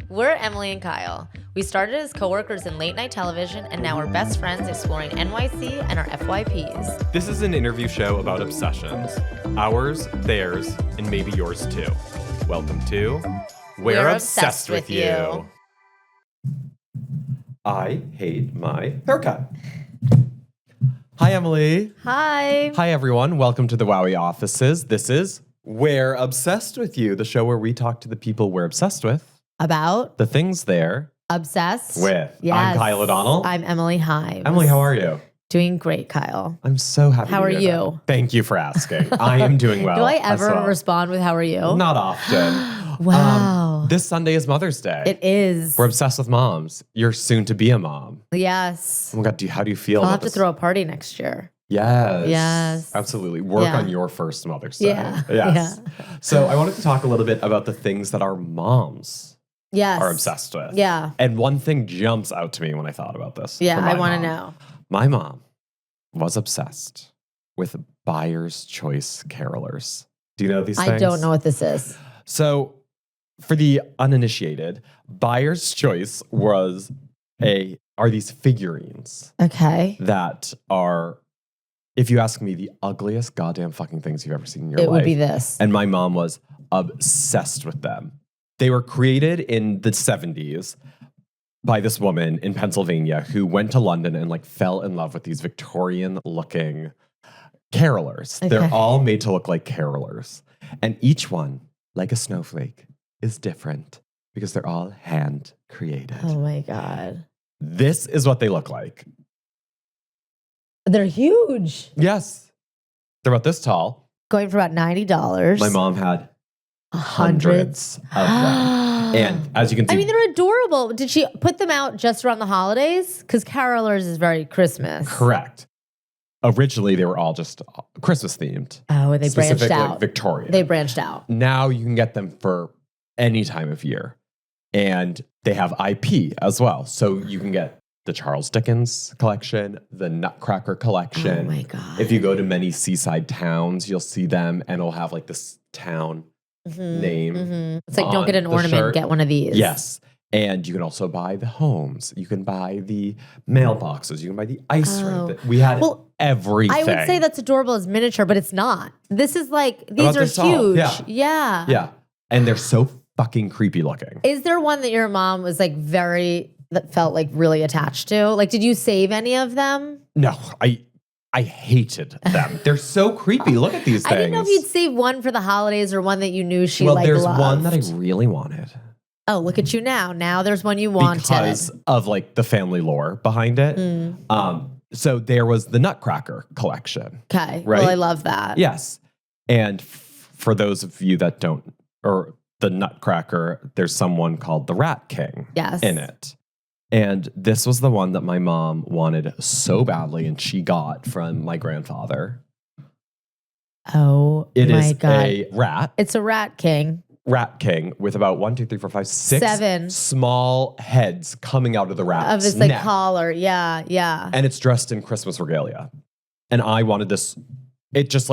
We're Emily and Kyle. We started as coworkers in late night television, and now we're best friends exploring NYC and our FYPs. This is an interview show about obsessions. Ours, theirs, and maybe yours too. Welcome to We're Obsessed with You. I hate my haircut. Hi, Emily. Hi. Hi, everyone. Welcome to the WOWY Offices. This is We're Obsessed with You, the show where we talk to the people we're obsessed with. About? The things they're Obsessed with. Yes. I'm Kyle O'Donnell. I'm Emily Hymes. Emily, how are you? Doing great, Kyle. I'm so happy How to are hear you? that. Thank you for asking. I am doing well. Do I as ever well. respond with how are you? Not often. Wow. This Sunday is Mother's Day. It is. We're obsessed with moms. You're soon to be a mom. Yes. Oh my God, how do you feel I'll about have to this? throw a party next year. Yes. Yes. Absolutely. Work Yeah. on your first Mother's Day. Yeah. Yes. Yeah. So I wanted to talk a little bit about the things that our moms Yes. are obsessed with. Yeah. And one thing jumps out to me when I thought about this. Yeah, for my I want to mom. know. My mom was obsessed with Buyer's Choice carolers. Do you know these things? I don't know what this is. So, for the uninitiated, Buyer's Choice are these figurines Okay. that are, if you ask me, the ugliest goddamn fucking things you've ever seen in your life. It would be this. And my mom was obsessed with them. They were created in the 70s by this woman in Pennsylvania who went to London and fell in love with these Victorian looking carolers. Okay. They're all made to look like carolers. And each one, like a snowflake, is different because they're all hand created. Oh my God. This is what they look like. They're huge. Yes. They're about this tall. Going for about $90. My mom had hundreds of them. And as you can see, I mean, they're adorable. Did she put them out just around the holidays? Because carolers is very Christmas. correct. Originally, they were all just Christmas themed. Oh, and they branched specifically out. Victorian. They branched out. Now you can get them for any time of year. And they have IP as well. So you can get the Charles Dickens collection, the Nutcracker collection. Oh my God. If you go to many seaside towns, you'll see them and it'll have this town name. It's like, don't on get an the ornament, shirt. get one of these. Yes. And you can also buy the homes. You can buy the mailboxes. You can buy the ice rink. We had everything. I would say that's adorable as miniature, but it's not. This is like, these About are this tall. huge. Yeah. Yeah. Yeah. And they're so fucking creepy looking. Is there one that your mom was that felt really attached to? Did you save any of them? No, I hated them. They're so creepy. Look at these things. I didn't know if you'd save one for the holidays or one that you knew she Well, there's loved. one that I really wanted. Oh, look at you now. Now there's one you wanted. Because of the family lore behind it. So there was the Nutcracker collection. Okay. Right? Well, I love that. Yes. And for those of you that don't, or the Nutcracker, there's someone called the Rat King Yes. in it. And this was the one that my mom wanted so badly and she got from my grandfather. Oh, It my is God. a rat. It's a rat king. Rat King with about 1, 2, 3, 4, 5, 6 7 small heads coming out of the rat's of his neck. collar. Yeah, yeah. And it's dressed in Christmas regalia. And I wanted this. It just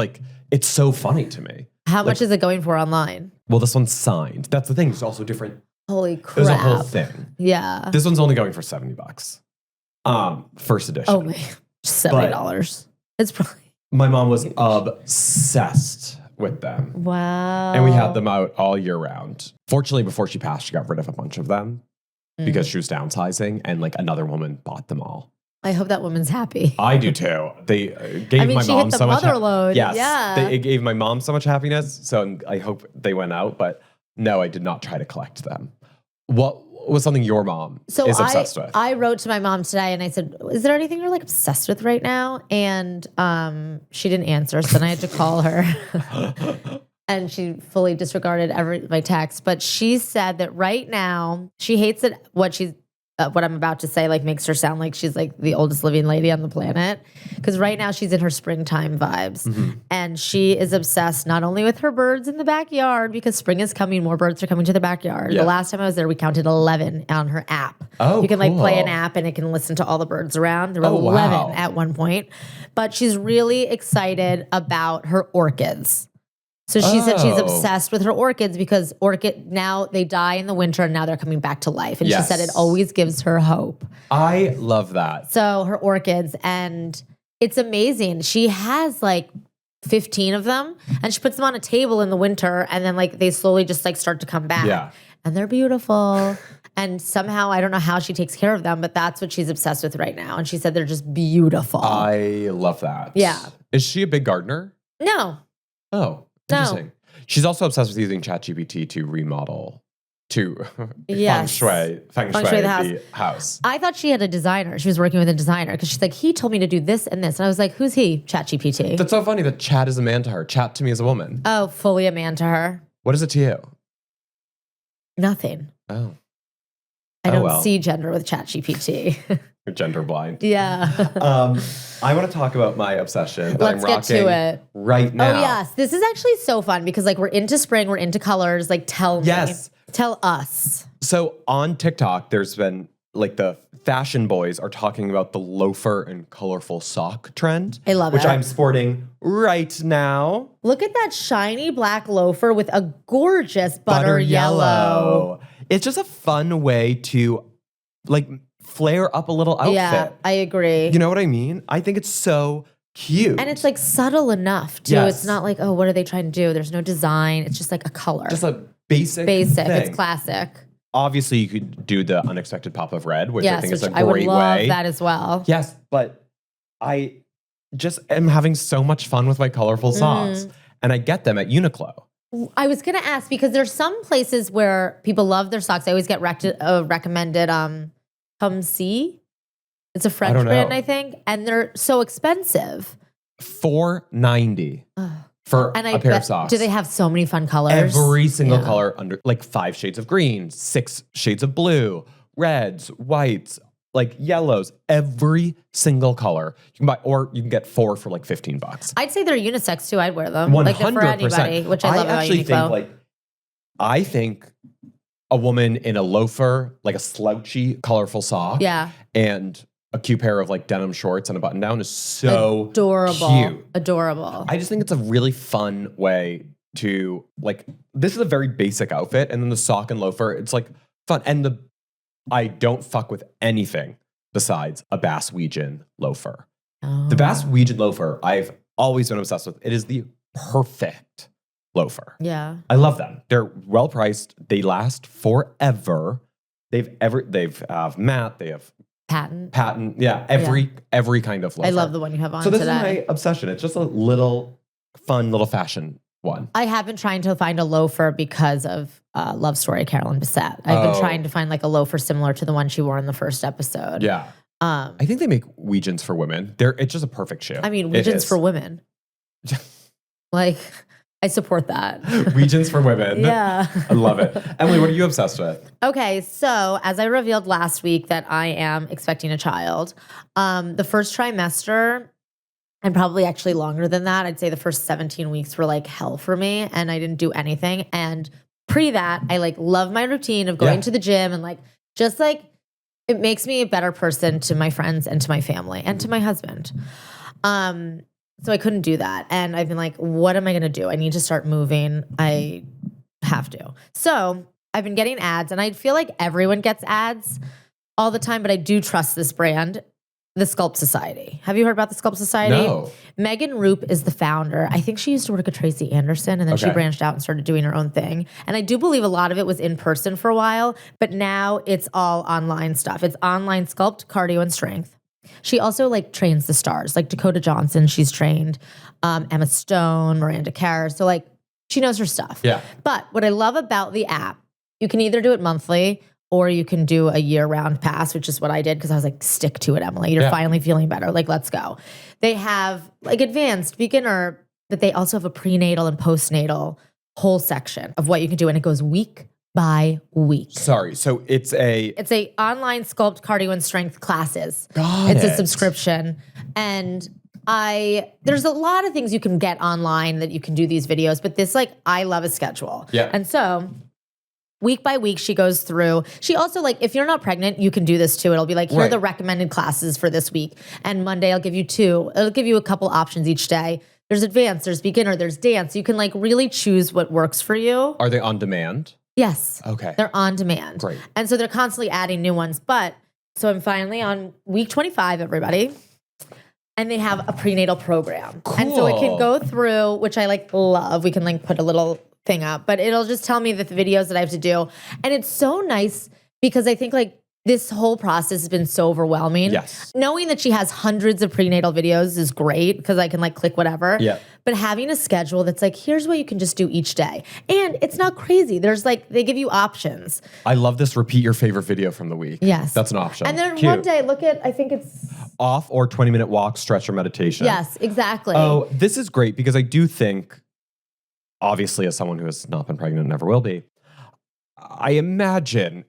it's so funny to me. How much is it going for online? Well, this one's signed. That's the thing. It's also different. Holy crap. There's a whole thing. Yeah. This one's only going for $70. First edition. Oh, man. $70. It's probably. My mom was obsessed with them. Wow. And we had them out all year round. Fortunately, before she passed, she got rid of a bunch of them because she was downsizing and another woman bought them all. I hope that woman's happy. I do too. They gave my she mom hit the so much mother load. Yes, Yeah. It gave my mom so much happiness. So I hope they went out. But no, I did not try to collect them. What was something your mom is obsessed with? I wrote to my mom today and I said, is there anything you're obsessed with right now? And she didn't answer. So then I had to call her. And she fully disregarded my text. But she said that right now she hates it. What I'm about to say makes her sound like she's the oldest living lady on the planet. Because right now she's in her springtime vibes. And she is obsessed not only with her birds in the backyard, because spring is coming, more birds are coming to the backyard. Yeah. The last time I was there, we counted 11 on her app. Oh, you can cool. play an app and it can listen to all the birds around. There were Oh, 11 wow. at one point. But she's really excited about her orchids. So she said she's Oh. obsessed with her orchids because now they die in the winter and now they're coming back to life. And Yes. she said it always gives her hope. I love that. So her orchids, and it's amazing. She has like 15 of them and she puts them on a table in the winter and then like they slowly just like start to come back. Yeah. And they're beautiful. And somehow, I don't know how she takes care of them, but that's what she's obsessed with right now. And she said they're just beautiful. I love that. Yeah. Is she a big gardener? No. Oh, interesting. She's also obsessed with using ChatGPT to remodel, to Yes. feng shui the house. I thought she had a designer. She was working with a designer because she's like, he told me to do this and this. And I was like, who's he? ChatGPT. That's so funny that chat is a man to her. Chat to me is a woman. Oh, fully a man to her. What is it to you? Nothing. Oh. I don't well. see gender with ChatGPT. You're gender blind. Yeah. I want to talk about my obsession that Let's I'm get rocking to it. right now. Oh, yes. This is actually so fun because like we're into spring, we're into colors. Like tell me. Yes. Tell us. So on TikTok, there's been like the fashion boys are talking about the loafer and colorful sock trend. I love which it. I'm sporting right now. Look at that shiny black loafer with a gorgeous butter yellow. It's just a fun way to like flare up a little outfit. Yeah, I agree. You know what I mean? I think it's so cute. And it's like subtle enough too. Yes. It's not like, oh, what are they trying to do? There's no design. It's just like a color. just a basic Basic. thing. It's classic. Obviously, you could do the unexpected pop of red, which I Yes, think which is a I would great love way. that as well. Yes, but I just am having so much fun with my colorful socks. And I get them at Uniqlo. I was gonna ask because there's some places where people love their socks. I always get recommended Come See. It's a French don't brand, know. I think, and they're so expensive. $4.90 for And a pair of socks. do they have so many fun colors? Every single Yeah. color under like 5 shades of green, 6 shades of blue, reds, whites, like yellows, every single color. You can buy, or you can get 4 for like $15. I'd say they're unisex too. I'd wear them. 100%. Like they're for anybody, which I love about actually Uniqlo. I think a woman in a loafer, like a slouchy, colorful sock, Yeah. and a cute pair of like denim shorts and a button down is so Adorable. cute. Adorable. I just think it's a really fun way to like, this is a very basic outfit. And then the sock and loafer, it's like fun. And I don't fuck with anything besides a Bass-Weejan loafer. The Bass-Weejan loafer, I've always been obsessed with. It is the perfect loafer. Yeah. I love them. They're well priced. They last forever. They've matte. They have patent. Yeah, every kind of loafer. I love the one you have on So this today. is my obsession. It's just a little fun little fashion one. I have been trying to find a loafer because of Love Story Carolyn Bessette. I've been trying to find like a loafer similar to the one she wore in the first episode. Yeah. I think they make Weegens for women. It's just a perfect shoe. I mean, It Weegens is. for women. Like, I support that. Weegens for women. Yeah. I love it. Emily, what are you obsessed with? Okay, so as I revealed last week that I am expecting a child, the first trimester, and probably actually longer than that, I'd say the first 17 weeks were like hell for me, and I didn't do anything. And pre that, I like love my routine of going to the gym and like just like it makes me a better person to my friends and to my family and to my husband. So I couldn't do that. And I've been like, what am I going to do? I need to start moving. I have to. So I've been getting ads, and I feel like everyone gets ads all the time, but I do trust this brand, the Sculpt Society. Have you heard about the Sculpt Society? No. Megan Roop is the founder. I think she used to work at Tracy Anderson, and then she Okay. branched out and started doing her own thing. And I do believe a lot of it was in person for a while, but now it's all online stuff. It's online sculpt, cardio, and strength. She also like trains the stars, like Dakota Johnson. She's trained Emma Stone, Miranda Kerr. So like she knows her stuff. Yeah. But what I love about the app, you can either do it monthly or you can do a year-round pass, which is what I did because I was like, stick to it, Emily. You're finally feeling better. Like, let's go. They have like advanced, beginner, but they also have a prenatal and postnatal whole section of what you can do, and it goes week by week. Sorry. So it's a online sculpt, cardio, and strength classes. Got It's a it. subscription. And there's a lot of things you can get online that you can do these videos, but this, like, I love a schedule. Yeah. And so week by week, she goes through. She also, like, if you're not pregnant, you can do this too. It'll be like, here are Right. the recommended classes for this week. And Monday, I'll give you 2. It'll give you a couple options each day. there's advanced, there's beginner, there's dance. You can like really choose what works for you. Are they on demand? Yes. Okay. They're on demand. Great. And so they're constantly adding new ones. But so I'm finally on week 25, everybody. And they have a prenatal program. Cool. And so it can go through, which I like love. We can like put a little thing up, but it'll just tell me the videos that I have to do. And it's so nice because I think like this whole process has been so overwhelming. Yes. Knowing that she has hundreds of prenatal videos is great because I can like click whatever. Yeah. But having a schedule that's like, here's what you can just do each day. And it's not crazy. There's like, they give you options. I love this. Repeat your favorite video from the week. Yes. That's an option. And then Cute. one day, look at, I think it's... Off or 20-minute walk, stretch, or meditation. Yes, exactly. Oh, this is great because I do think, obviously, as someone who has not been pregnant and never will be, I imagine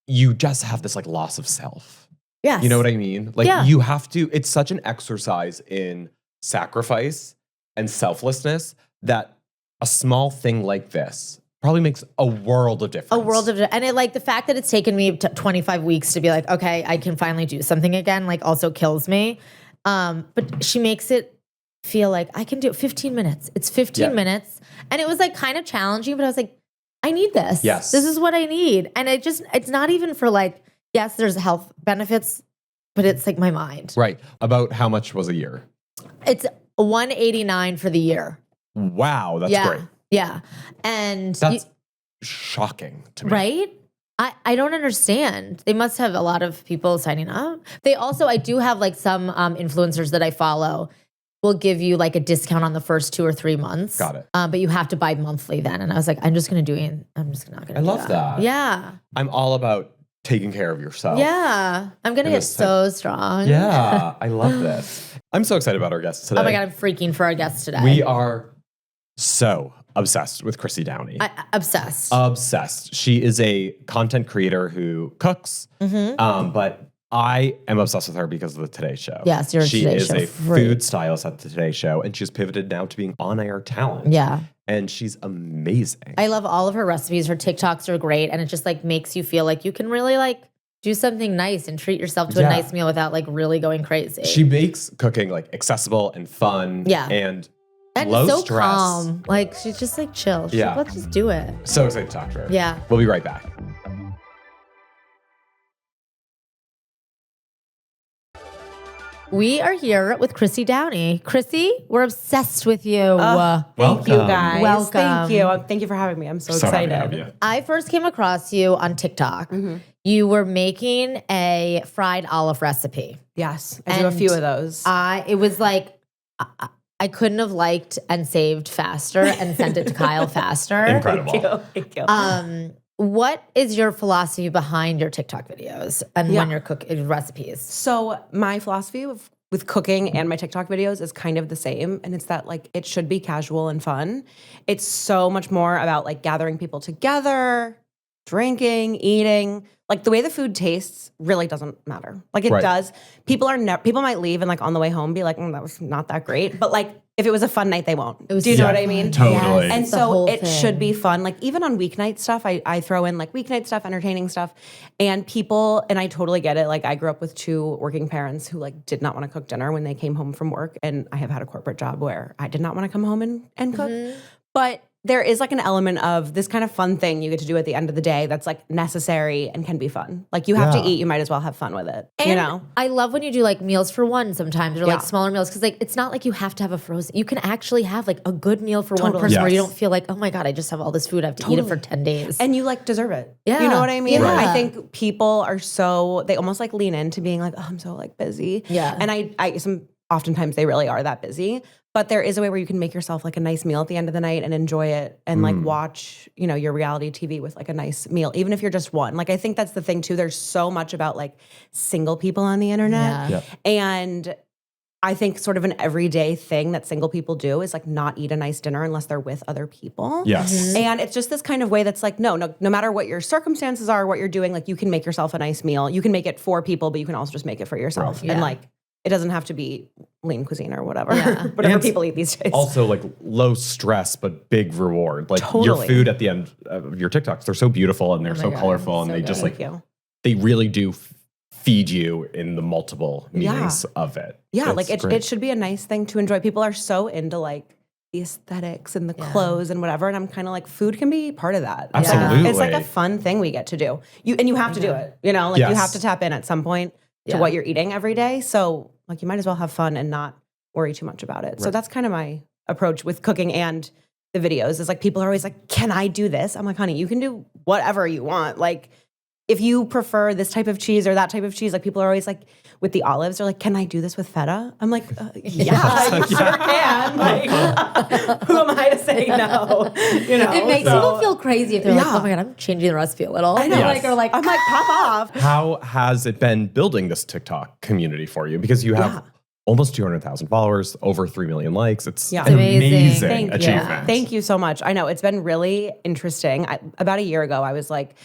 you just have this like loss of self. Yes. You know what I mean? Like you have to, it's such an exercise in sacrifice and selflessness that a small thing like this probably makes a world of difference. And it like the fact that it's taken me 25 weeks to be like, okay, I can finally do something again, like also kills me. But she makes it feel like I can do it 15 minutes. It's 15 minutes. And it was like kind of challenging, but I was like, I need this. Yes. This is what I need. And it's not even for like, yes, there's health benefits, but it's like my mind. Right. About how much was a year? It's $189 for the year. Wow. That's great. Yeah. And that's shocking to me. Right? I don't understand. They must have a lot of people signing up. They also, I do have like some influencers that I follow will give you like a discount on the first 2 or 3 months. Got it. But you have to buy monthly then. And I was like, I'm just going to do it. I'm just not going to do love that. Yeah. I'm all about taking care of yourself. Yeah. I'm going to get so strong. Yeah. I love this. I'm so excited about our guests today. Oh my God, I'm freaking for our guests today. We are so obsessed with Krissy Downey. Obsessed. Obsessed. She is a content creator who cooks, but I am obsessed with her because of the Today Show. Yes, you're a Today Show. She is a food stylist at the Today Show, and she's pivoted now to being on-air talent. Yeah. And she's amazing. I love all of her recipes. Her TikToks are great, and it just like makes you feel like you can really like do something nice and treat yourself to a nice meal without like really going crazy. She makes cooking like accessible and fun. Yeah. And and low so stress. Calm. Like she's just like chill. She's like, let's just do it. So excited to talk to her. Yeah. We'll be right back. We are here with Krissy Downey. Krissy, we're obsessed with you. Thank you, guys. Welcome. Thank you. Thank you for having me. I'm so excited. Happy to have you. I first came across you on TikTok. You were making a fried olive recipe. Yes, I do a few of those. It was like I couldn't have liked and saved faster and sent it to Kyle faster. Incredible. Thank you. What is your philosophy behind your TikTok videos and when you're cooking recipes? So my philosophy with cooking and my TikTok videos is kind of the same. And it's that like it should be casual and fun. It's so much more about like gathering people together, drinking, eating. Like the way the food tastes really doesn't matter. Like it does. People might leave and like on the way home be like, that was not that great. But like if it was a fun night, they won't. Do you know what I mean? Totally. Yes, and so it should be fun. Like even on weeknight stuff, I throw in like weeknight stuff, entertaining stuff. And people, and I totally get it. Like I grew up with 2 working parents who like did not want to cook dinner when they came home from work. And I have had a corporate job where I did not want to come home and cook. But there is like an element of this kind of fun thing you get to do at the end of the day that's like necessary and can be fun. Like you have to eat, you might as well have fun with it. And you know? I love when you do like meals for one sometimes or like smaller meals because like it's not like you have to have a frozen. You can actually have like a good meal for one person where you don't feel like, oh my God, I just have all this food. I have to eat it for 10 days. And you like deserve it. Yeah. You know what I mean? Yeah. I think people are they almost like lean into being like, oh, I'm so like busy. Yeah. And oftentimes they really are that busy. But there is a way where you can make yourself like a nice meal at the end of the night and enjoy it and like watch, your reality TV with like a nice meal, even if you're just one. Like I think that's the thing too. There's so much about like single people on the internet. Yeah. And I think sort of an everyday thing that single people do is like not eat a nice dinner unless they're with other people. Yes. And it's just this kind of way that's like, no matter what your circumstances are, what you're doing, like you can make yourself a nice meal. You can make it for people, but you can also just make it for yourself. Right. And Yeah. like, it doesn't have to be lean cuisine or whatever, Yeah. whatever people eat these days. Also, like low stress but big reward. Like your Totally. food at the end of your TikToks, they're so beautiful and they're so God, colorful and so they good. just Thank like you. they really do feed you in the multiple meanings of it. Yeah, It's like it should be a nice thing to enjoy. People are so into like the aesthetics and the clothes and whatever. And I'm kind of like, food can be part of that. Absolutely. It's like a fun thing we get to do. You have to do it. You know, like you have to tap in at some point to what you're eating every day. So like you might as well have fun and not worry too much about it. Right. So that's kind of my approach with cooking and the videos is like people are always like, can I do this? I'm like, honey, you can do whatever you want. Like if you prefer this type of cheese or that type of cheese, like people are always like, with the olives, they're like, can I do this with feta? I'm like, yeah, I sure can. Like, who am I to say no? You know, it makes people feel crazy if they're like, oh my God, I'm changing the recipe a little. I know. Like, or like, I'm like, pop off. How has it been building this TikTok community for you? Because you have almost 200,000 followers, over 3 million likes. It's an amazing achievement. Thank you so much. I know it's been really interesting. About a year ago, I was like,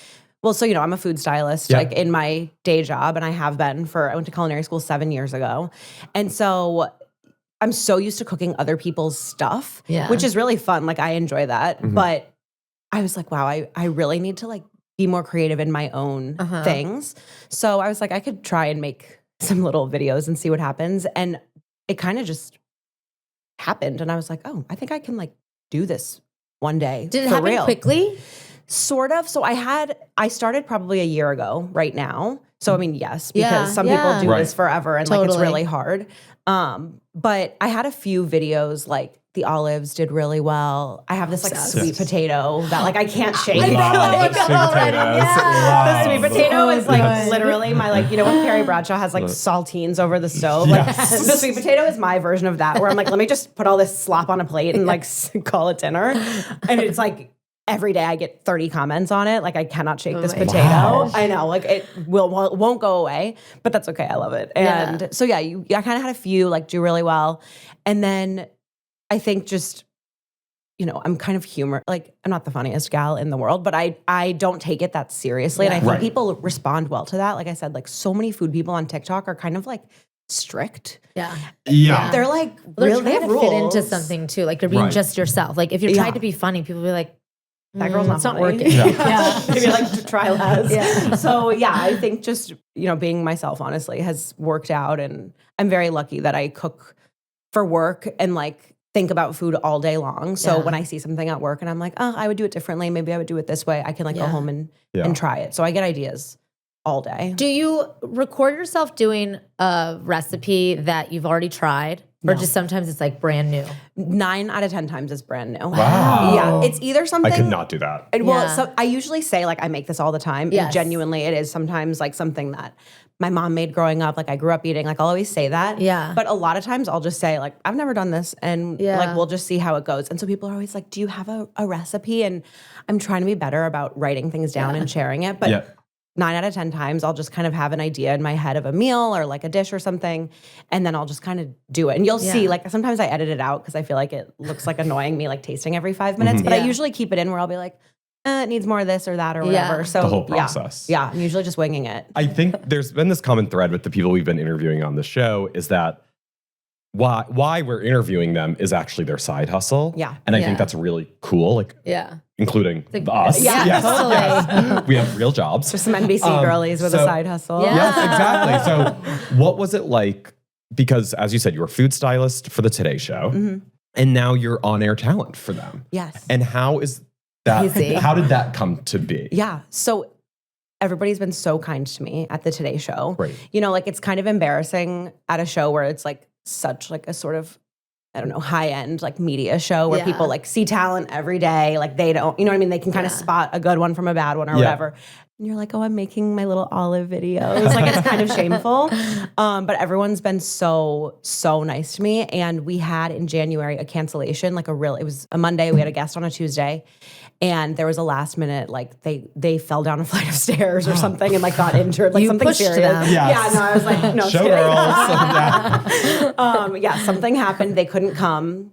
well, so, you know, I'm a food stylist, like in my day job, and I have been I went to culinary school 7 years ago. And so I'm so used to cooking other people's stuff, which is really fun. Like I enjoy that. Mm-hmm. But I was like, wow, I really need to like be more creative in my own things. So I was like, I could try and make some little videos and see what happens. And it kind of just happened. And I was like, oh, I think I can like do this one day. Did it happen quickly? Sort of. So I started probably a year ago right now. So, I mean, yes, because some people do this forever and like it's really hard. But I had a few videos like the olives did really well. I have this like sweet potato that like I can't shake. The sweet potato is like literally my like, you know when Carrie Bradshaw has like saltines over the stove? Like the sweet potato is my version of that where I'm like, let me just put all this slop on a plate and like call it dinner. And it's like, every day I get 30 comments on it. Like I cannot shake this potato. Wow. I know, like it won't go away, but that's okay. I love it. And so I kind of had a few like do really well. And then I think just, you know, I'm kind of like I'm not the funniest gal in the world, but I don't take it that seriously. And I think people respond well to that. Like I said, like so many food people on TikTok are kind of like strict. Yeah. They're like, they're trying to fit into something too. Like they're being just yourself. Like if you're trying to be funny, people will be like, that girl's not working. Maybe like to try less. So I think just, you know, being myself honestly has worked out, and I'm very lucky that I cook for work and like think about food all day long. So when I see something at work and I'm like, oh, I would do it differently. Maybe I would do it this way. I can like go home and try it. So I get ideas all day. Do you record yourself doing a recipe that you've already tried? Or just sometimes it's like brand new? 9 out of 10 times it's brand new. Wow. Yeah, it's either something. I could not do that. Well, so I usually say like I make this all the time. Yes. And genuinely it is sometimes like something that my mom made growing up. Like I grew up eating. Like I'll always say that. Yeah. But a lot of times I'll just say like, I've never done this. And like, we'll just see how it goes. And so people are always like, do you have a recipe? And I'm trying to be better about writing things down and sharing it. But 9 out of 10 times, I'll just kind of have an idea in my head of a meal or like a dish or something, and then I'll just kind of do it. And you'll see, like sometimes I edit it out because I feel like it looks like annoying me, like tasting every 5 minutes. But I usually keep it in where I'll be like, it needs more of this or that or whatever. So the whole process. Yeah, I'm usually just winging it. I think there's been this common thread with the people we've been interviewing on the show is that why we're interviewing them is actually their side hustle. Yeah. And I think that's really cool. Like, including us. Yeah, yes, totally. Yes. We have real jobs. Just some NBC girlies with a side hustle. Yeah. Yes, exactly. So what was it like? Because as you said, you were a food stylist for the Today Show, and now you're on-air talent for them. Yes. And how is that? Crazy. How did that come to be? Yeah. So everybody's been so kind to me at the Today Show. Right. You know, like it's kind of embarrassing at a show where it's like such like a sort of, I don't know, high-end like media show where people like see talent every day. Like they don't, you know what I mean? They can kind of spot a good one from a bad one or whatever. And you're like, oh, I'm making my little olive videos. Like it's kind of shameful. But everyone's been so nice to me. And we had in January a cancellation, like it was a Monday. We had a guest on a Tuesday. And there was a last minute, like they fell down a flight of stairs or something and like got injured, like something serious. Them. Yes. Yeah, no, I was like, no, Showgirls. Something happened. They couldn't come.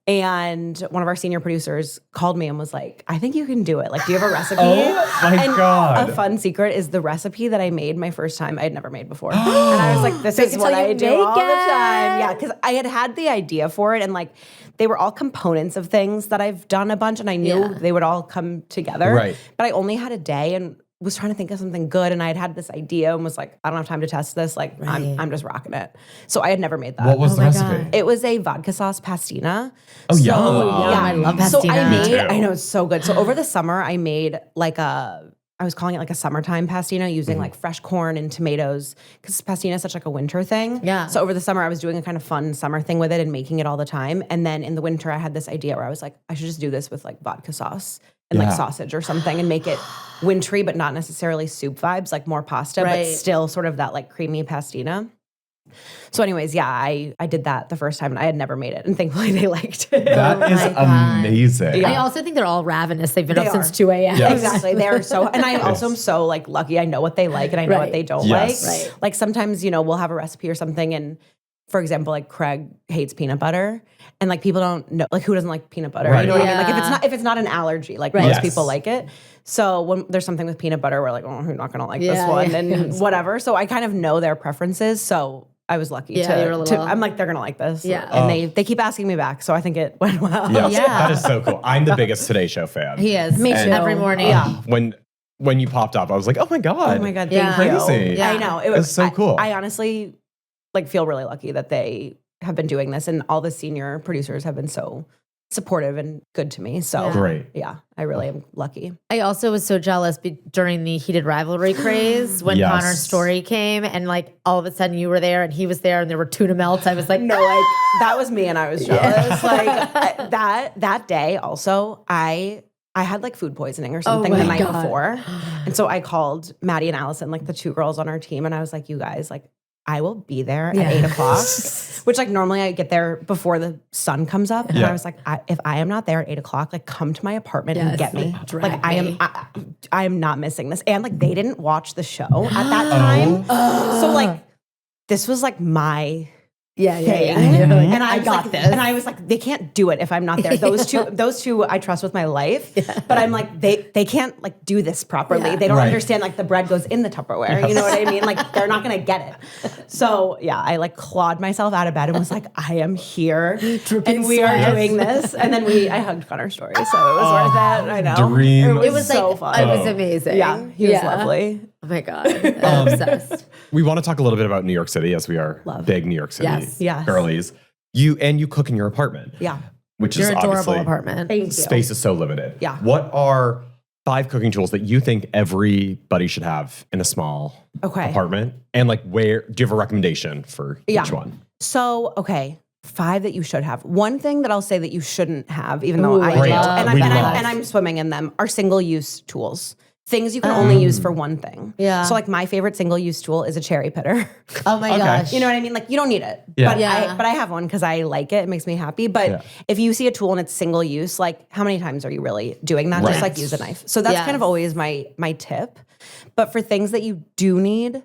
And one of our senior producers called me and was like, I think you can do it. Like, do you have a recipe? Oh my God. A fun secret is the recipe that I made my first time I had never made before. And I was like, this is what I do all the time. Yeah, because I had the idea for it. And like, they were all components of things that I've done a bunch. And I knew they would all come together. Right. But I only had a day. And was trying to think of something good, and I had this idea and was like, I don't have time to test this. Like, I'm just rocking it. So I had never made that. What was the my recipe? God. It was a vodka sauce pastina. Oh, yum. I love pastina. So too. I know it's so good. So over the summer, I made like I was calling it like a summertime pastina using like fresh corn and tomatoes because pastina is such like a winter thing. Yeah. So over the summer, I was doing a kind of fun summer thing with it and making it all the time. And then in the winter, I had this idea where I was like, I should just do this with like vodka sauce and like sausage or something and make it wintry, but not necessarily soup vibes, like more pasta, but still sort of that like creamy pastina. So anyways, yeah, I did that the first time and I had never made it. And thankfully they liked it. That is amazing. I also think they're all ravenous. They've been up since 2 a.m. Yes. Exactly. They're so, and I also am so like lucky. I know what they like and I know what they don't like. Right. Like sometimes, we'll have a recipe or something and for example, like Craig hates peanut butter and like people don't know, like who doesn't like peanut butter? Right. You know what I mean? Like if it's not an allergy, like most people like it. So when there's something with peanut butter, we're like, oh, you're not going to like this one and whatever. So I kind of know their preferences. So I was lucky to I'm like, they're going to like this. Yeah. And they keep asking me back. So I think it went well. Yes, that is so cool. I'm the biggest Today Show fan. He is. Me too. Every morning. Yeah. When you popped up, I was like, oh my God. Oh my God, Yeah. thank you. Crazy. I know. It was so cool. I honestly like feel really lucky that they have been doing this and all the senior producers have been so supportive and good to me. So Great. yeah, I really am lucky. I also was so jealous during the heated rivalry craze when Yes. Connor's story came and like all of a sudden you were there and he was there and there were tuna melts. I was like, No, like that was me and I was jealous. Like that day also, I had like food poisoning or something my the night God. before. And so I called Maddie and Allison, like the two girls on our team, and I was like, you guys, like I will be there at 8:00, which like normally I get there before the sun comes up. And I was like, if I am not there at 8:00, like come to my apartment and get me. Drag Like me. I am not missing this. And like they didn't watch the show at that time. So like this was like my thing. And I got like, this. And I was like, they can't do it if I'm not there. Those two I trust with my life. But I'm like, they can't like do this properly. They don't understand like the bread goes in the Tupperware. You know what I mean? Like they're not gonna get it. So yeah, I like clawed myself out of bed and was like, I am here and we are doing this. And then I hugged Connor's story. So it was worth it. I know. Dream. It was so like, fun. It was amazing. Yeah, he was lovely. Oh my God. I'm obsessed. We want to talk a little bit about New York City as we are big New York City Yes. girlies. You cook in your apartment. Yeah. Which Your is adorable obviously apartment. Thank you. space is so limited. Yeah. What are 5 cooking tools that you think everybody should have in a small apartment? And like where do you have a recommendation for each one? So, okay. 5 that you should have. One thing that I'll say that you shouldn't have, even though I Great. do, We and love. I'm swimming in them, are single-use tools. Things you can only use for one thing. Yeah. So like my favorite single-use tool is a cherry pitter. Oh my gosh. You know what I mean? Like you don't need it. Yeah. But I have one because I like it. It makes me happy. But if you see a tool and it's single use, like how many times are you really doing that? Just like use a knife. So that's kind of always my tip. But for things that you do need,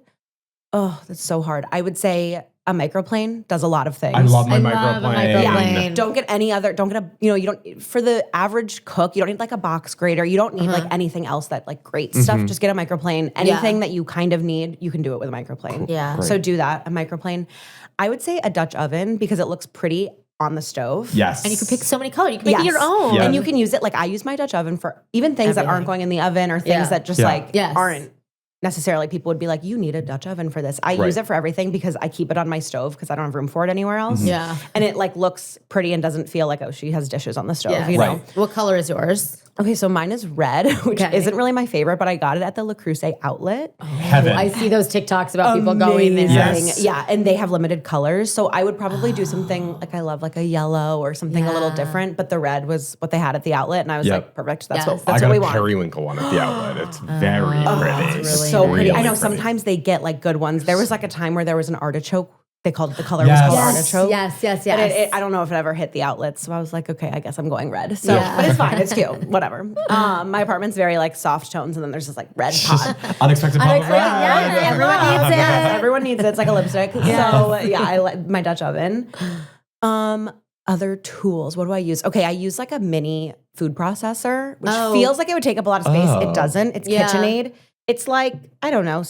oh, that's so hard. I would say a microplane does a lot of things. I love my I love a microplane. microplane. Don't get any other, don't get a, you don't, for the average cook, you don't need like a box grater. You don't need like anything else that like grates stuff. Just get a microplane. Anything that you kind of need, you can do it with a microplane. Yeah. So do that, a microplane. I would say a Dutch oven because it looks pretty on the stove. Yes. And you can pick so many colors. You can make it your own. Yeah. And you can use it, like I use my Dutch oven for even things that aren't going in the oven or things that just like aren't necessarily, people would be like, you need a Dutch oven for this. I use it for everything because I keep it on my stove because I don't have room for it anywhere else. Yeah. And it like looks pretty and doesn't feel like, oh, she has dishes on the stove, you know? What color is yours? Okay, so mine is red, which isn't really my favorite, but I got it at the Le Creuset outlet. Heaven. I see those TikToks about people going there. Yes. Yeah, and they have limited colors. So I would probably do something like I love like a yellow or something a little different, but the red was what they had at the outlet. And I was like, perfect. That's Yes. what I got we a want. periwinkle one at the outlet. It's very pretty. really So pretty. Really I know pretty. sometimes they get like good ones. There was like a time where there was an artichoke. They called the color was called artichoke. Yes. And I don't know if it ever hit the outlets. So I was like, okay, I guess I'm going red. So, but it's fine. It's cute. Whatever. My apartment's very like soft tones, and then there's this like red pot. Unexpected pop of red. Yeah, everyone needs it. Yes, everyone needs it. It's like a lipstick. So yeah, I like my Dutch oven. Other tools. What do I use? Okay, I use like a mini food processor, which feels like it would take up a lot of space. It doesn't. It's KitchenAid. It's like, I don't know,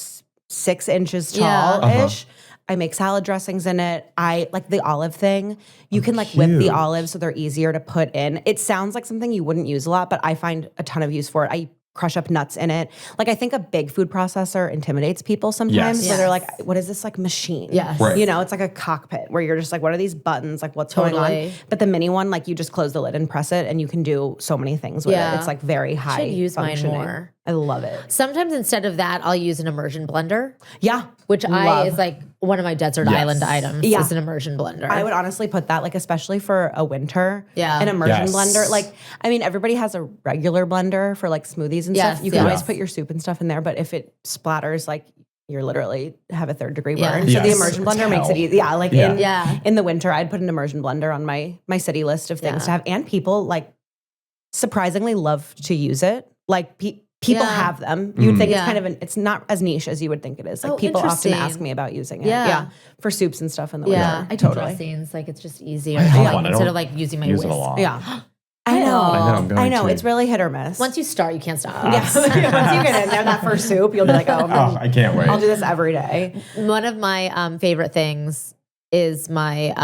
6 inches tall-ish. I make salad dressings in it. I like the olive thing. You can like whip the olives so they're easier to put in. It sounds like something you wouldn't use a lot, but I find a ton of use for it. I crush up nuts in it. Like I think a big food processor intimidates people sometimes Yes. where they're like, what is this like machine? Yes. Right. You know, it's like a cockpit where you're just like, what are these buttons? Like what's going Totally. on? But the mini one, like you just close the lid and press it and you can do so many things with Yeah. it. It's like very high should use mine functioning. more. I love it. Sometimes instead of that, I'll use an immersion blender, Yeah. which Love. is like one of my desert island items. Yeah. Is an immersion blender. I would honestly put that, like, especially for a winter, Yeah. an immersion Yes. blender. Like, I mean, everybody has a regular blender for like smoothies and Yes, stuff. You can yes. always put your soup and stuff in there, but if it splatters, like, you're literally have a 3rd-degree burn. Yeah. So the Yes. immersion blender makes it Hell. easy. Yeah, like Yeah. in the winter, I'd put an immersion blender on my city list of things to have. And people like surprisingly love to use it. Like people Yeah. have them. You would think Yeah. it's kind of it's not as niche as you would think it is. Like Oh, people often interesting. ask me about using it. Yeah. For soups and stuff in the yeah, winter. I do Totally. dressings. Like it's just easier. I have Like, one. I instead don't of like using my use whisk. it a lot. Yeah. I know. I'm going to. It's really hit or miss. Once you start, you can't stop. Yes. Once you get in there, that first soup, you'll be like, oh, Oh, I can't wait. I'll do this every day. One of my favorite things is my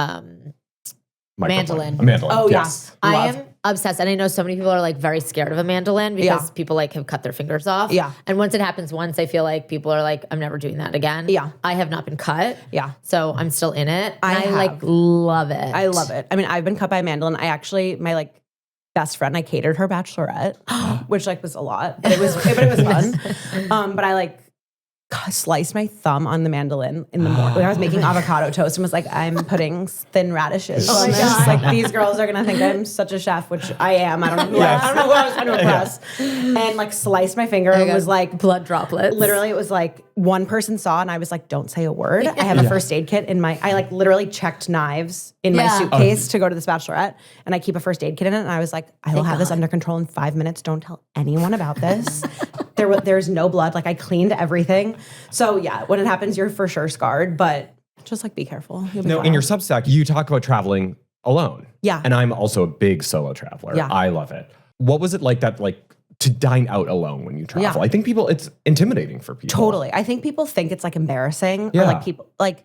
mandolin. A mandolin. Oh, yes. yeah. I Love. am obsessed, and I know so many people are like very scared of a mandolin because Yeah. people like have cut their fingers off. Yeah. And once it happens once, I feel like people are like, I'm never doing that again. Yeah. I have not been cut. Yeah. So I'm still in it. I And I like have. love it. I love it. I mean, I've been cut by a mandolin. I actually, my like best friend, I catered her bachelorette, which like was a lot, but it was fun. But I like sliced my thumb on the mandolin in the morning when I was making avocado toast and was like, I'm putting thin radishes on this. God. Like these girls are gonna think I'm such a chef, which I am. I don't know who I was trying to impress. And like sliced my finger and was like blood droplets. literally, it was like one person saw and I was like, don't say a word. I have a first aid kit in I like literally checked knives in my Yeah. suitcase to go to this bachelorette and I keep a first aid kit in it. And I was like, I will have this God. under control in 5 minutes. Don't tell anyone about this. There's no blood. Like I cleaned everything. So yeah, when it happens, you're for sure scarred, but just like be careful. You'll be No, fine. in your Substack, you talk about traveling alone. Yeah. And I'm also a big solo traveler. Yeah. I love it. What was it like to dine out alone when you travel? Yeah. I think it's intimidating for people. Totally. I think people think it's like embarrassing Yeah. or like people like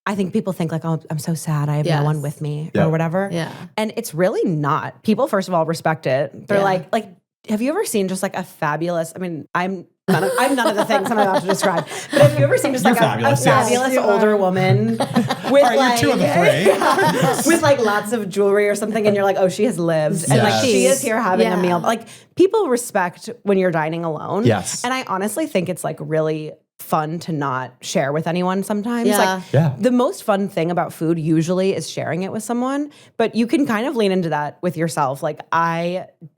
I think people think like, oh, I'm so sad. I have Yes. no one with me Yeah. or whatever. Yeah. And it's really not. People, first of all, respect it. They're Yeah. like, have you ever seen just like a fabulous, I mean, I'm none of the things I'm about to describe, but have you ever seen just like You're a fabulous, yes. fabulous You older are. woman with Are you like, two of the three? with like lots of jewelry or something and you're like, oh, she has lived. And like Yes. she is here having Yeah. a meal. Like people respect when you're dining alone. Yes. And I honestly think it's like really fun to not share with anyone sometimes. Yeah. Like Yeah. the most fun thing about food usually is sharing it with someone, but you can kind of lean into that with yourself. Like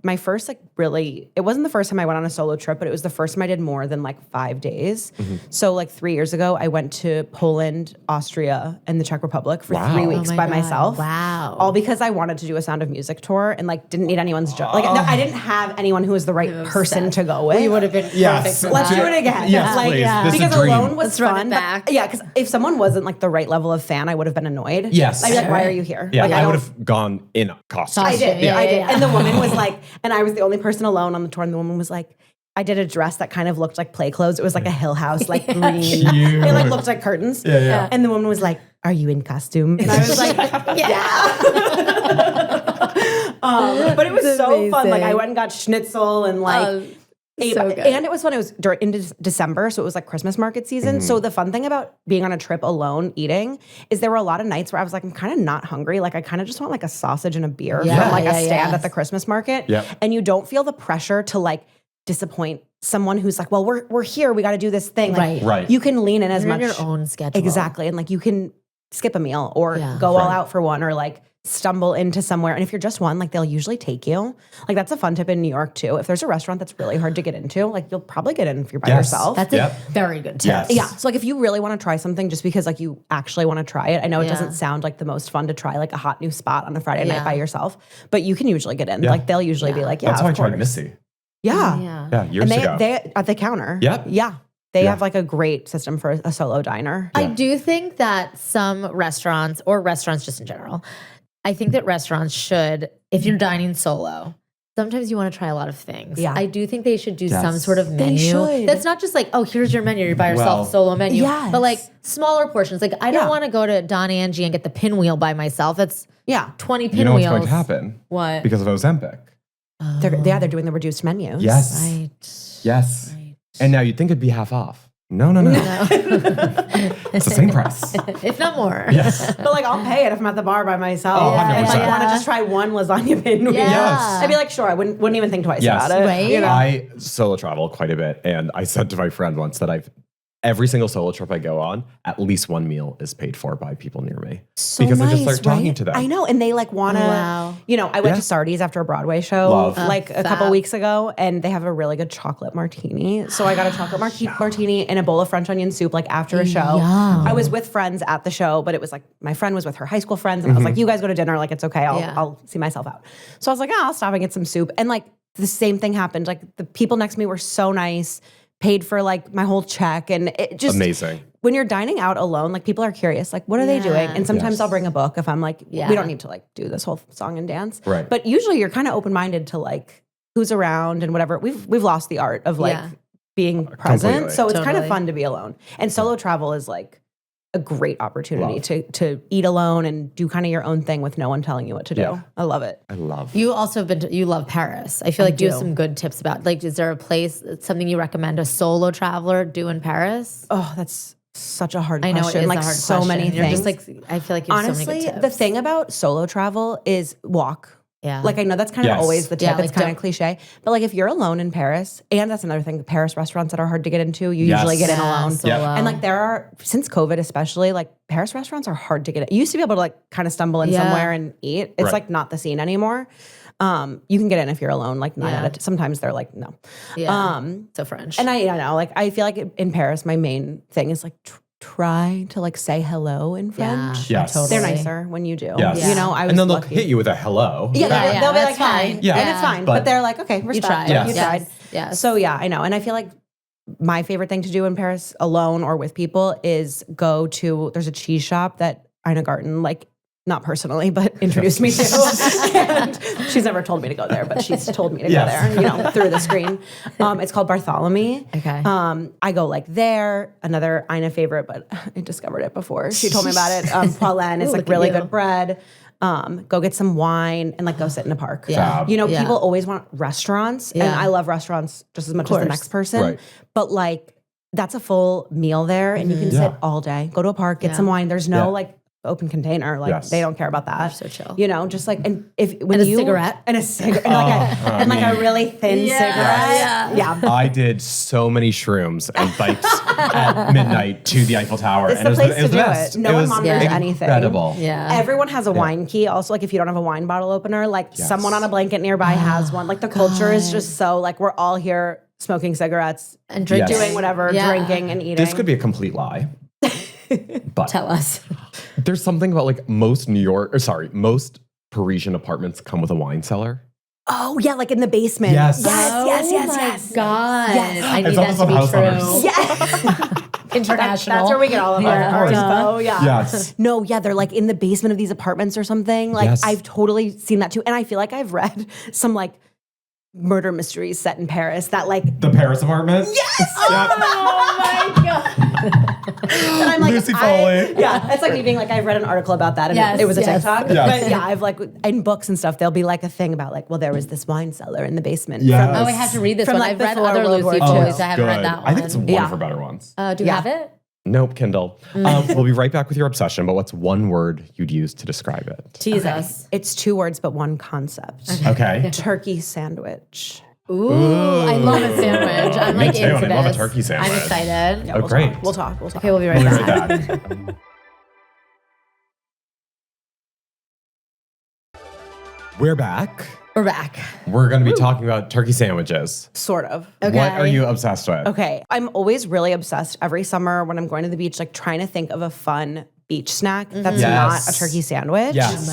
my first like really, it wasn't the first time I went on a solo trip, but it was the first time I did more than like 5 days. So like 3 years ago, I went to Poland, Austria, and the Czech Republic for Wow. 3 Oh weeks my by God. myself. Wow. All because I wanted to do a Sound of Music tour and like didn't need anyone's job. Like no, I didn't have anyone who was the right person to go with. You would have been Yes. perfect for Let's that. do it again. Yes, like, please. This is because a dream. alone was Let's run it fun. back. But, yeah, because if someone wasn't like the right level of fan, I would have been annoyed. Yes. I'd be like, why are you here? Yeah, Like, I don't- would have gone in costume. I did. Yeah, I did. yeah. And the woman was like, and I was the only person alone on the tour, and the woman was like, I did a dress that kind of looked like play clothes. It was like a Hill House, like green. Cute. It like looked like curtains. Yeah, yeah. And the woman was like, are you in costume? And I was like, yeah. But it was That's so fun. Like I amazing. went and got schnitzel and like ate- so good. and it was fun. It was in December, so it was like Christmas market season. So the fun thing about being on a trip alone eating is there were a lot of nights where I was like, I'm kind of not hungry. Like I kind of just want like a sausage and a beer Yeah, from like a yeah, stand yes. at the Christmas market. Yep. And you don't feel the pressure to like disappoint someone who's like, well, we're here. We got to do this thing. Like, Right. You can lean in as You're much in your own schedule. exactly, and like you can skip a meal or Yeah. go all Right. out for one or like stumble into somewhere. And if you're just one, like they'll usually take you. Like that's a fun tip in New York too. If there's a restaurant that's really hard to get into, like you'll probably get in if you're by Yes. yourself. That's Yep. a very good tip. Yes. yeah. So like if you really want to try something just because like you actually want to try it. I know it Yeah. doesn't sound like the most fun to try like a hot new spot on a Friday Yeah. night by yourself, but you can usually get in. Yeah. Like they'll usually be like, yeah, That's how I of tried course. Missy. Yeah. Yeah. Yeah, years And they, ago. they at the counter. Yep. Yeah. They Yeah. have like a great system for a solo diner. I do think that some restaurants or restaurants just in general, I think that restaurants should, if you're dining solo, sometimes you want to try a lot of things. Yeah. I do think they should do Yes. some sort of They menu. should. That's not just like, oh, here's your menu, you're by yourself, Well, solo menu. Yes. But like smaller portions. Like I don't Yeah. want to go to Don Angie and get the pinwheel by myself. That's Yeah. 20 pinwheels. You know what's going to happen? What? Because of Ozempic. they're doing the reduced menus. Yes. Right. Yes. Right. And now you'd think it'd be half off. No. It's the same price. If not more. Yes. But like I'll pay it if I'm at the bar by myself. Oh, And like 100%. want to just try one lasagna pinwheel. Yes. I'd be like, sure, I wouldn't even think twice Yes. about it. Right. You know? I solo travel quite a bit, and I said to my friend once that every single solo trip I go on, at least one meal is paid for by people near me. So because I just nice, start talking right? to them. I know, and they like want to. Wow. You know, I went Yeah. to Sardi's after a Broadway show Love. like a couple weeks ago, and they have a really good chocolate martini. So I got a chocolate martini and a bowl of French onion soup like after a show. Yum. I was with friends at the show, but it was like my friend was with her high school friends, and I was like, "You guys go to dinner, like it's okay. I'll see myself out." So I was like, "Oh, I'll stop and get some soup," and like the same thing happened. Like the people next to me were so nice. Paid for like my whole check, and it just Amazing. When you're dining out alone, like people are curious, like what are they doing? And sometimes Yes. I'll bring a book if I'm like, we don't need to like do this whole song and dance. Right. But usually you're kind of open minded to like who's around and whatever. We've lost the art of like being present, Completely. so it's kind of Totally. fun to be alone. And solo travel is like a great opportunity to eat alone and do kind of your own thing with no one telling you what to do. Yeah. I love it. I love. You also you love Paris. I feel like you have do. some good tips about, like, is there a place, something you recommend a solo traveler do in Paris? Oh, that's such a hard I know question. it is Like a hard so question. many You're things. just like, I feel like you have so Honestly, many good tips. the thing about solo travel is walk. Yeah. Like I know that's kind of Yes. always the tip. Yeah, It's like, kind don't- of cliche. But like if you're alone in Paris, and that's another thing, Paris restaurants that are hard to get into, you Yes. usually get in Yeah, alone. solo. And like there are, since COVID especially, like Paris restaurants are hard to get in. You used to be able to like kind of stumble in Yeah. somewhere and eat. It's Right. like not the scene anymore. You can get in if you're alone, like sometimes they're like, no. Yeah. So French. And I know, like I feel like in Paris, my main thing is like try to like say hello in French. Yes. totally. They're nicer when you do. Yes. You know, I was and then they'll lucky. hit you with a hello. Yeah, Yeah, they'll be that's like, hi. fine. Yeah. And it's fine. But- But they're like, okay, respect. tried. You Yes. tried. Yes. So yeah, I know. And I feel like my favorite thing to do in Paris alone or with people is go to, there's a cheese shop that Ina Garten, like, not personally, but introduced me to. And she's never told me to go there, but she's told me to Yes. go there, you know, through the screen. It's called Bartholomew. Okay. I go like there, another Ina favorite, but I discovered it before. She told me about it. Poilin is Ooh, like look at really you. good bread. Go get some wine and like go sit in a park. Yeah. Fab. You know, Yeah. people always want restaurants, and Yeah. I love restaurants just as much as the course. next person. Right. But like, that's a full meal there, and you can sit all day. Go to a park, get some wine. There's no Yeah. like open container. Like Yes. they don't care about that. so chill. You know, just like and if when And a you cigarette. and a cigarette and like a really thin cigarette. Yeah. I did so many shrooms and bikes at midnight to the Eiffel Tower. It's and the place it was to the do best. it. No one monitors Yeah. anything. Incredible. Yeah. Everyone has a wine key. Also, like if you don't have a wine bottle opener, like someone on a blanket nearby has one. Like the culture is just so like we're all here smoking cigarettes and drinking. doing whatever, Yeah. drinking and eating. This could be a complete lie. But Tell us. there's something about like most most Parisian apartments come with a wine cellar. Oh yeah, like in the basement. Yes. Yes. God. Yes. I need It's that almost to be some house true. owners. Yes. International. That's where we get all of our course. info. Yeah. Yes. No, yeah, they're like in the basement of these apartments or something. Like Yes. I've totally seen that too. And I feel like I've read some like murder mysteries set in Paris that like The Paris apartment? Yes! Oh my God. and I'm like, Lucy Foley. Yeah, it's like me being like, I've read an article about that and Yes, it was a yes. TikTok. Yes. But yeah, I've like, in books and stuff, there'll be like a thing about like, well, there was this wine cellar in the basement. Yes. Oh, I have to read this From, one. like, I've read before other World Lucy War II. Foley's. I haven't read that one. I think it's one Yeah. of her better ones. Do you Yeah. have it? Nope, Kindle. We'll be right back with your obsession, but what's one word you'd use to describe it? Tease us. It's 2 words, but one concept. Okay. Turkey sandwich. Ooh, I love a sandwich. I'm Me like too, into and I love a this. turkey sandwich. I'm excited. Yeah, Oh, we'll great. Talk. We'll talk. Okay, we'll be right We'll be back. right back. We're back. We're back. We're going to be talking about turkey sandwiches. Sort of. Okay. What are you obsessed with? Okay. I'm always really obsessed every summer when I'm going to the beach, like trying to think of a fun beach snack that's Yes. not a turkey sandwich. Yes. Oh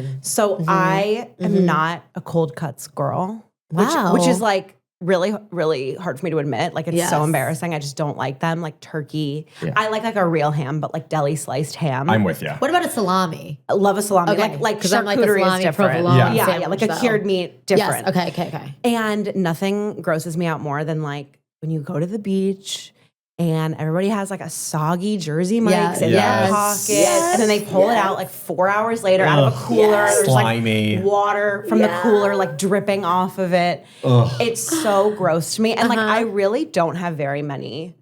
my God. So I am not a cold cuts girl. Wow. Which is like really, really hard for me to admit. Like it's so Yes. embarrassing. I just don't like them. Like turkey. Yeah. I like a real ham, but like deli sliced ham. I'm with you. What about a salami? I love a salami. Okay, Like 'cause I'm like a charcuterie is salami different. provolone Yeah. Yeah, like a sandwich, cured though. meat different. Yes. Okay. And nothing grosses me out more than like when you go to the beach and everybody has like a soggy jersey Mike's in Yes. their pocket, and then they pull it out like 4 hours later out of a cooler. There's Slimy. like water from the cooler like dripping off of it. It's so gross to me, and like I really don't have very many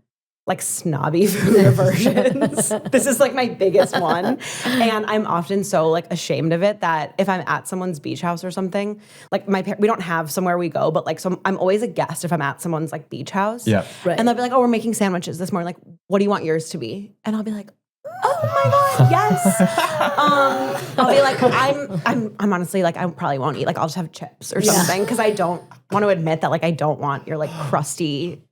like snobby food aversions. This is like my biggest one. And I'm often so like ashamed of it that if I'm at someone's beach house or something, like we don't have somewhere we go, but like I'm always a guest if I'm at someone's like beach house. Yeah. Right. And they'll be like, oh, we're making sandwiches this morning. Like, what do you want yours to be? And I'll be like, oh my God, yes. I'll be like, I'm honestly like, I probably won't eat. Like, I'll just have chips or something because I don't want to admit that like I don't want your like crusty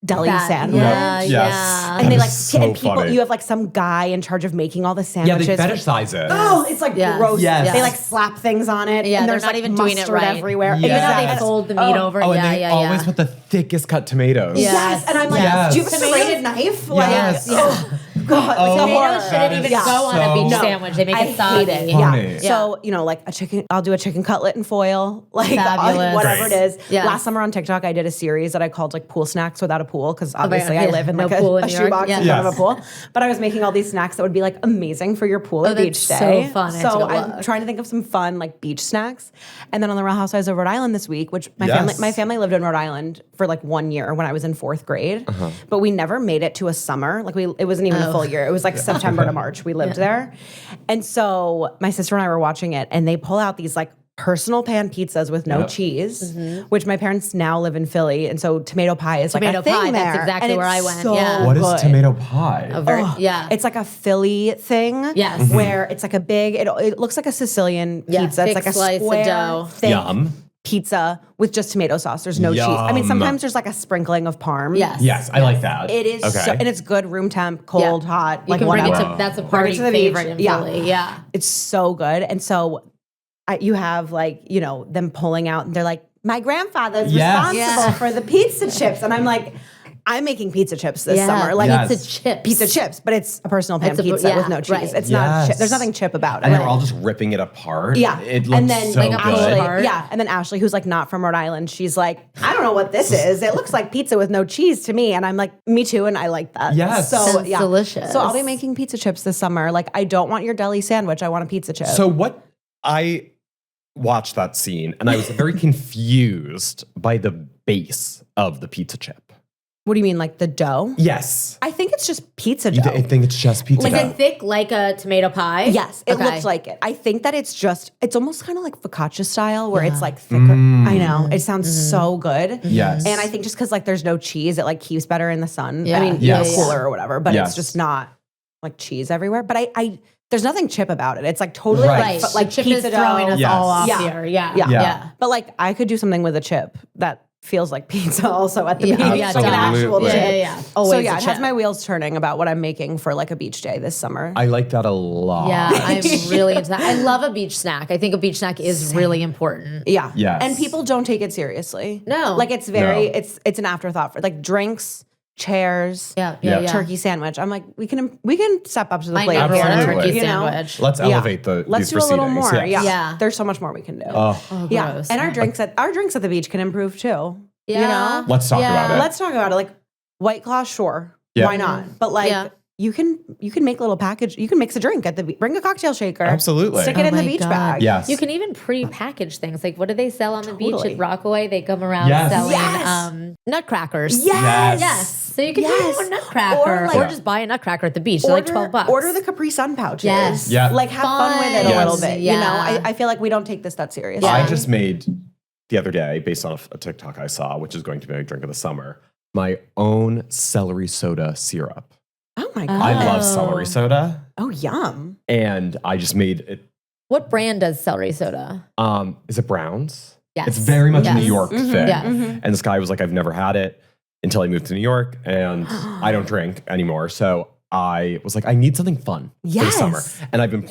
deli sandwich. Yeah, Yes. yeah. And they like so and people funny. you have like some guy in charge of making all the Yeah, they sandwiches. fetishize it. Oh, it's like Yes. gross. Yes. They like slap things on it. Yeah, and they're there's not like even doing it mustard right. everywhere. Yes. Even how they Yes. fold the meat over. Oh, and yeah, they yeah, always yeah. put the thickest cut tomatoes. Yeah. Yes. And I'm like, Yes. do you have a serrated knife? Like, Yes. oh, God. Oh, like, the Tomatoes horror. shouldn't even that is go on a so- beach No. sandwich. They make I it soggy. hate it. Funny. Yeah. So, you know, like I'll do a chicken cutlet in foil, like Fabulous. whatever Great. it is. Yes. Last summer on TikTok, I did a series that I called like pool snacks without a pool because obviously yeah. I live in No like pool in a New York. shoebox Yeah. in front of Yes. a pool. But I was making all these snacks that would be like amazing for your pool or Oh, that's beach so day. fun. I have to So go I'm look. trying to think of some fun like beach snacks. And then on the Real Housewives of Rhode Island this week, which my Yes. family lived in Rhode Island for like 1 year when I was in 4th grade, but we never made it to a summer. Like it wasn't even a full year. It was like September to March. We lived there. And so my sister and I were watching it and they pull out these like personal pan pizzas with no Yep. cheese, which my parents now live in Philly. And so tomato pie is Tomato like a thing pie, there. that's exactly And where it's I went, so yeah. What is good. tomato pie? Yeah. It's like a Philly thing. Yes. Where it's like a big, it looks like a Sicilian Yeah, pizza. It's thick like a slice of square, dough. thick Yum. pizza with just tomato sauce. There's no cheese. I mean, Yum. sometimes there's like a sprinkling of parm. Yes. Yes, I like that. It is okay. so, and it's good room temp, cold, Yeah. hot, You like can bring whatever. it to, that's a Bring it party to the beach. favorite in Yeah. Philly. Yeah. It's so good. And so you have like, you know, them pulling out and they're like, my grandfather's Yes. responsible Yeah. for the pizza chips. And I'm like, I'm making pizza chips this summer. Like Yes. Pizza chips. pizza chips, but it's a personal pan It's a- pizza yeah, with no cheese. right. It's not, Yes. there's nothing chip about it. And they're all just ripping it apart. Yeah. It looks and then so like a good. Ashley- Ashley, and then Ashley, who's like not from Rhode Island, she's like, I don't know what this is. It looks like pizza with no cheese to me. And I'm like, me too, and I like that. Yes. So Sounds yeah. delicious. So I'll be making pizza chips this summer. Like, I don't want your deli sandwich. I want a pizza chip. So what I watched that scene and I was very confused by the base of the pizza chip. What do you mean, like the dough? Yes. I think it's just pizza You dough. I think it's just pizza Is dough. it thick like a tomato pie? Yes, it Okay. looks like it. I think that it's almost kind of like focaccia style where it's like thicker. I know. It sounds so good. Yes. And I think just because like there's no cheese, it like keeps better in the sun. Yeah. I mean, Yes. you know, cooler or whatever, but Yes. it's just not like cheese everywhere. But I there's nothing chip about it. It's like totally Right. Right. like the chip pizza is throwing dough. us Yes. all off Yeah. here. Yeah. Yeah. Yeah. But like I could do something with a chip that feels like pizza also at the Yeah. beach. Yeah, like an actual Absolutely. chip. Yeah, yeah, yeah. So Always yeah, a it has chip. my wheels turning about what I'm making for like a beach day this summer. I like that a lot. Yeah, I'm really into that. I love a beach snack. I think a beach snack is really important. Yeah. Yes. And people don't take it seriously. No. Like it's very No. it's an afterthought for like drinks, chairs, Yeah, Yeah. yeah. turkey sandwich. I'm like, we can step up to the I plate know, here. Absolutely. turkey you know? sandwich. Let's Yeah. elevate Let's these do a little proceedings. more. Yeah. Yeah. There's so much more we can do. Oh, Oh, yeah. gross. And our drinks at the beach can improve too. Yeah. You know? let's talk about it. Let's talk about it. Like White Claw, sure. Yeah. Why not? But like Yeah. you can make little package. You can mix a drink at the bring a cocktail shaker. Absolutely. Stick it Oh in the my beach God. bag. Yes. You can even pre-package things. Like, what do they sell on the beach Totally. at Rockaway? They come around Yes. selling Yes. nutcrackers. Yes. Yes. So you can Yes. do a nutcracker, Or, or, like- just buy a nutcracker at the beach. They're like $12. Order the Capri Sun pouches. Yes. Yeah. Like have fun with it a Yes. little bit. You know, Yeah. I feel like we don't take this that seriously. I just made the other day, based on a TikTok I saw, which is going to be my drink of the summer, my own celery soda syrup. Oh my God. I love Oh. celery soda, Oh, yum. and I just made it. What brand does celery soda? Is it Brown's? Yes. It's very much a Yes. New York thing. Yeah. And this guy was like, I've never had it until I moved to New York, and I don't drink anymore. So I was like, I need something fun for the summer. Yes. And I've been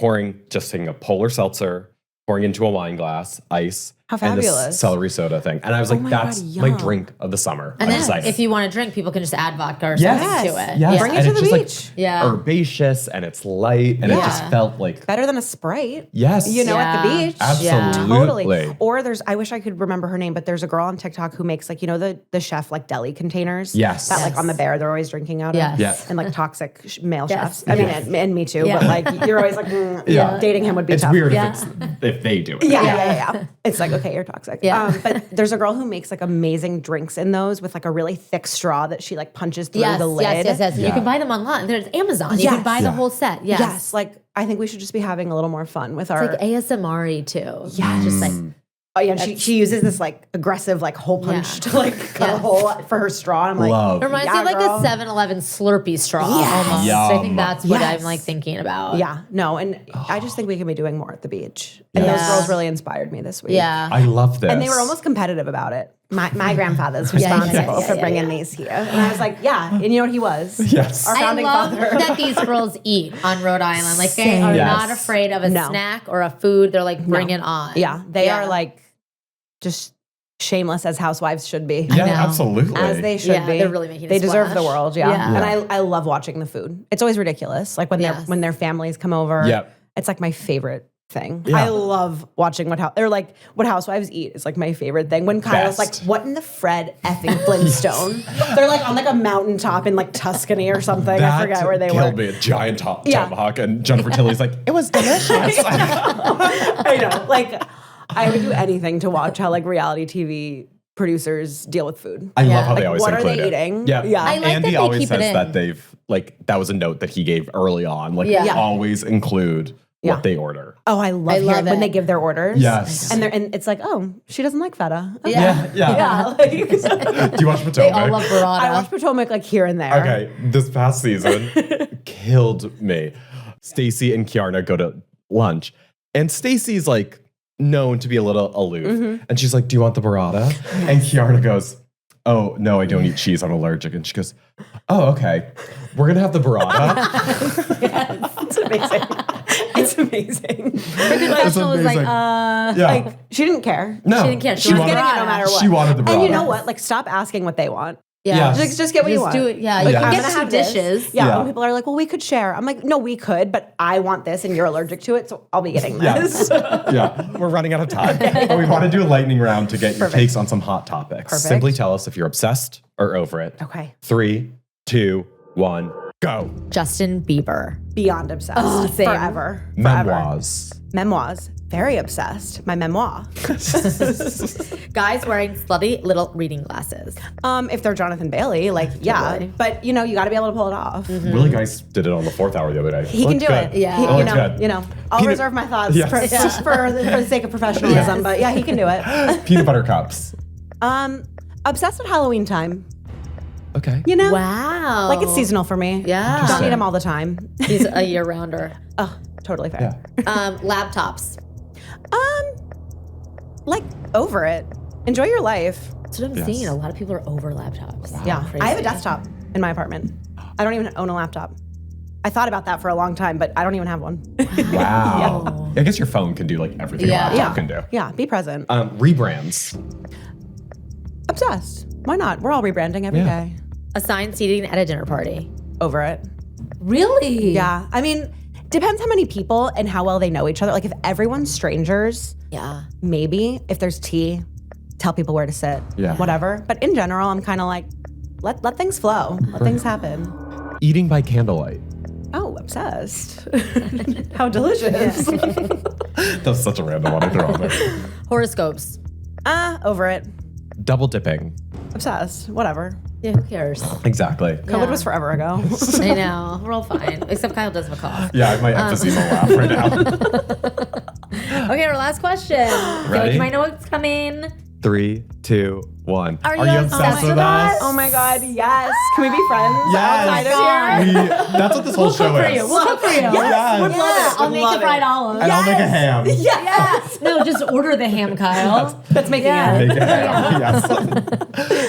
taking a polar seltzer, pouring into a wine glass, ice, How and this fabulous. celery soda thing. And I was like, my that's God, my yum. drink of the summer. And I'm then excited. if you want to drink, people can just add vodka or Yes. something to it. Yes. Bring it and to it's the just beach. like Yeah. herbaceous and it's light and it just Yeah. felt like, Better than a Sprite. yes. You know, at the Yeah. beach. Absolutely. Totally. Or I wish I could remember her name, but there's a girl on TikTok who makes like, you know, the chef like deli containers. Yes. That like Yes. on the bear, they're always drinking out Yes. of. Yeah. And like toxic male Yes. chefs. I mean, Yes. and me too, Yeah. but like you're always like, Yeah. dating him would be It's tough. weird Yeah. if they do it. Yeah. It's like, okay, you're toxic. Yeah. But there's a girl who makes like amazing drinks in those with like a really thick straw that she like punches through Yes, the lid. yes. You Yeah. can buy them online. There's Amazon. You Yes. can buy the Yeah. whole set. Yes. Yes. Like I think we should just be having a little more fun with our. It's like ASMR too. Yes. Just like, Oh yeah, and she uses this like aggressive like hole punch to like cut a Yes. hole for her straw. And I'm like, Love. it reminds me Yeah, of like girl. a 7-Eleven Slurpee straw Yes. almost. I think Yum. that's what Yes. I'm like thinking about. yeah, no, and I just think we can be doing more at the beach. And those Yeah. girls really inspired me this week. Yeah. I love this. And they were almost competitive about it. My grandfather's Yeah, responsible yeah, for yeah, bringing these here. And I was like, yeah. And you know what he was? Yes. Our I founding love father. that these girls eat on Rhode Island. Like they Same. are Yes. not afraid of a No. snack or a food. They're like, bring No. it on. Yeah, they are like just shameless as housewives should be. Yeah, know. absolutely. As they should Yeah, be. they're really making a They deserve the splash. world, yeah. Yeah. And I love watching the food. It's always ridiculous. Like when Yes. when their families come over. Yep. It's like my favorite thing. Yeah. I love watching what housewives eat is like my favorite thing. When Kyle's Best. like, what in the Fred effing Flintstone? They're like on like a mountaintop in like Tuscany or something. I forget where they killed were. me. A giant Yeah. tomahawk. And Jennifer Tilly's like, it was delicious. I know. Like I would do anything to watch how like reality TV producers deal with food. I love how they Like, always what are include they it. eating? Yeah. Yeah. I like that Andy they always keep it says in. that they've like that was a note that he gave early on. Like Yeah. always include Yeah. what they order. Oh, I love love when it. they give their orders. Yes. And it's like, oh, she doesn't like feta. Okay. Yeah. Yeah. Like, Do you watch Potomac? They all love burrata. I watch Potomac like here and there. Okay, this past season killed me. Stacy and Kiarna go to lunch, and Stacy's like known to be a little aloof, and she's like, "Do you want the burrata?" And Kiarna goes, "Oh no, I don't eat cheese. I'm allergic." And she goes, "Oh okay, we're gonna have the burrata." It's amazing. It's amazing. Her confessional was like, amazing. yeah. Like she didn't care. No, She didn't care. She was wanted getting it no burrata. matter what. She wanted the burrata. And you know what? Like stop asking what they want. Yeah. Just get what you want. do it. Yeah. Like, You I'm can gonna get two have this. dishes. Yeah. Yeah. When people are like, well, we could share. I'm like, no, we could, but I want this and you're allergic to it, so I'll be getting this. Yeah, we're running out of time. But we want to do a lightning round to get your takes on some hot topics. Perfect. Simply tell us if you're obsessed or over it. Okay. 3, 2, 1, go. Justin Bieber. Beyond obsessed. Oh, same. Forever. Memoirs. Memoirs. Very obsessed. My memoir. Guys wearing slutty little reading glasses. If they're Jonathan Bailey, like, yeah. Totally. But, you know, you got to be able to pull it off. Willie Geist did it on the 4th hour the other day. He can do it. Yeah. He, Oh, you know, I'll Peanut- reserve my thoughts Yes. for the sake of professionalism, but yeah, he can do it. Peanut butter cups. Obsessed with Halloween time. Okay. You know? Wow. Like it's seasonal for me. Yeah. Don't need them all the time. He's a year rounder. Oh, totally fair. Yeah. Laptops. Like over it. Enjoy your life. That's what I'm Yes. seeing. A lot of people are over laptops. Yeah. Crazy. I have a desktop in my apartment. I don't even own a laptop. I thought about that for a long time, but I don't even have one. Wow. I guess your phone can do like everything Yeah. a laptop can do. Yeah, be present. Rebrands. Obsessed. Why not? We're all rebranding every Yeah. day. Assigned seating at a dinner party. Over it. Really? Yeah. I mean, depends how many people and how well they know each other. Like if everyone's strangers, Yeah. maybe. If there's tea, tell people where to sit. Yeah. Whatever. But in general, I'm kind of like, let things flow. Let things happen. Eating by candlelight. Oh, obsessed. How delicious. That's such a random one I threw on there. Horoscopes. Over it. Double dipping. Obsessed. Whatever. Yeah, who cares? Exactly. COVID Yeah. was forever ago. I know. We're all fine. Except Kyle does have a cough. Yeah, I have my emphysema laugh right now. Okay, our last question. I feel like Ready? you might know what's coming. 3, 2, 1. Are you obsessed with us? Oh my God, yes. Can we be friends Yes. outside Oh of here? That's what this whole show is. We'll cook for you. Yes. Would love it. I'll Would make love the fried it. olives. And I'll make a ham. Yes. No, just order the ham, Kyle. That's making Yeah. it. Make a ham. Yes.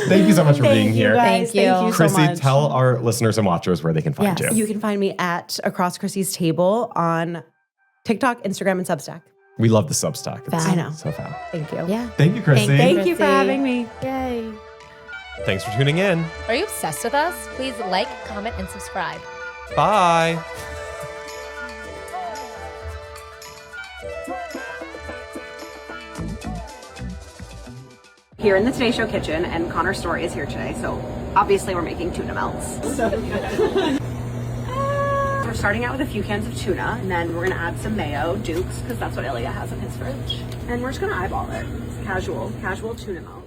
Thank you so much for being Thank you here. guys. Thank you. Thank you so Krissy, much. tell our listeners and watchers where they can find Yes. you. You can find me at Across Krissy's Table on TikTok, Instagram, and Substack. We love the Substack. It's I know. so fun. Thank you. Yeah. Thank you, Krissy. Thank you for Krissy. having me. Yay. Thanks for tuning in. Are you obsessed with us? Please like, comment, and subscribe. Bye. Here in the Today Show kitchen, and Connor's story is here today, so obviously we're making tuna melts. We're starting out with a few cans of tuna, and then we're gonna add some mayo, Duke's, because that's what Ilya has in his fridge. And we're just gonna eyeball it. It's casual tuna melt.